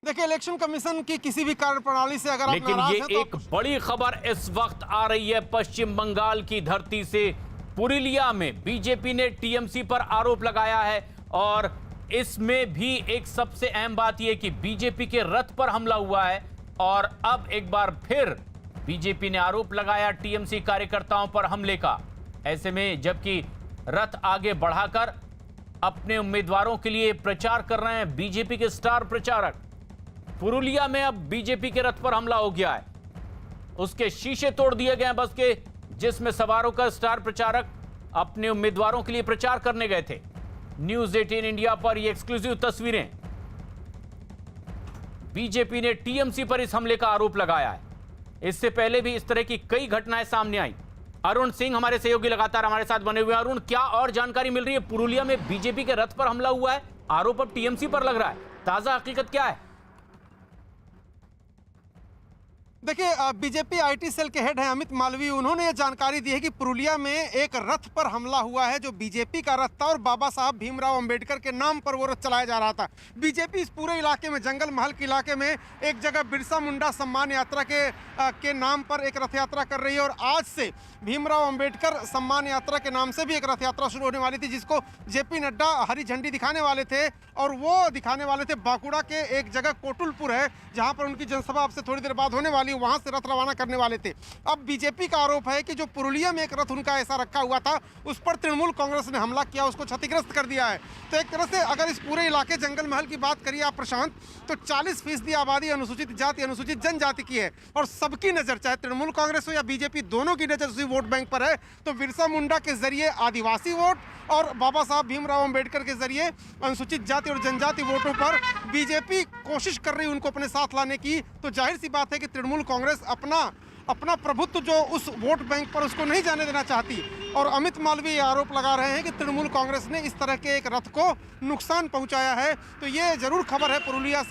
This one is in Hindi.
देखिए, इलेक्शन कमीशन की किसी भी कार्य प्रणाली से अगर आप लेकिन नाराज ये हैं, तो एक बड़ी खबर इस वक्त आ रही है पश्चिम बंगाल की धरती से। पुरुलिया में बीजेपी ने टीएमसी पर आरोप लगाया है और इसमें भी एक सबसे अहम बात यह कि बीजेपी के रथ पर हमला हुआ है और अब एक बार फिर बीजेपी ने आरोप लगाया टीएमसी कार्यकर्ताओं पर हमले का। ऐसे में जबकि रथ आगे बढ़ाकर अपने उम्मीदवारों के लिए प्रचार कर रहे हैं बीजेपी के स्टार प्रचारक, पुरुलिया में अब बीजेपी के रथ पर हमला हो गया है। उसके शीशे तोड़ दिए गए हैं बस के, जिसमें सवार होकर स्टार प्रचारक अपने उम्मीदवारों के लिए प्रचार करने गए थे। न्यूज 18 इंडिया पर ये एक्सक्लूसिव तस्वीरें। बीजेपी ने टीएमसी पर इस हमले का आरोप लगाया है। इससे पहले भी इस तरह की कई घटनाएं सामने आई। अरुण सिंह हमारे सहयोगी लगातार हमारे साथ बने हुए हैं। अरुण, क्या और जानकारी मिल रही है? पुरुलिया में बीजेपी के रथ पर हमला हुआ है, आरोप अब टीएमसी पर लग रहा है। ताजा हकीकत क्या है? देखिए, बीजेपी आईटी सेल के हेड हैं अमित मालवीय, उन्होंने ये जानकारी दी है कि पुरुलिया में एक रथ पर हमला हुआ है जो बीजेपी का रथ था और बाबा साहब भीमराव अंबेडकर के नाम पर वो रथ चलाया जा रहा था। बीजेपी इस पूरे इलाके में, जंगल महल के इलाके में एक जगह बिरसा मुंडा सम्मान यात्रा के नाम पर एक रथ यात्रा कर रही है और आज से भीमराव अंबेडकर सम्मान यात्रा के नाम से भी एक रथ यात्रा शुरू होने वाली थी, जिसको जेपी नड्डा हरी झंडी दिखाने वाले थे और वो दिखाने वाले थे बांकुड़ा के एक जगह कोटुलपुर है, जहां पर उनकी जनसभा अब से थोड़ी देर बाद होने वाली, वहां से रथ रवाना करने वाले थे। अब बीजेपी का आरोप है कि जो पुरुलिया में एक रथ उनका ऐसा रखा हुआ था, उस पर तृणमूल कांग्रेस ने हमला किया, उसको क्षतिग्रस्त कर दिया है। तो एक तरह से अगर इस पूरे इलाके जंगल महल की बात करिए आप प्रशांत, तो 40% आबादी अनुसूचित जाति अनुसूचित जनजाति की है और सबकी नजर, चाहे तृणमूल कांग्रेस हो या बीजेपी, दोनों की नजर उसी वोट बैंक पर है। तो बिरसा मुंडा के जरिए आदिवासी वोट और बाबा साहब भीमराव अंबेडकर के जरिए अनुसूचित जाति और जनजाति वोटों पर बीजेपी कोशिश कर रही है उनको अपने साथ लाने की। तो जाहिर सी बात है कि तृणमूल कांग्रेस अपना प्रभुत्व जो उस वोट बैंक पर, उसको नहीं जाने देना चाहती। और अमित मालवीय आरोप लगा रहे हैं कि तृणमूल कांग्रेस ने इस तरह के एक रथ को नुकसान पहुंचाया है। तो ये जरूर खबर है पुरुलिया से।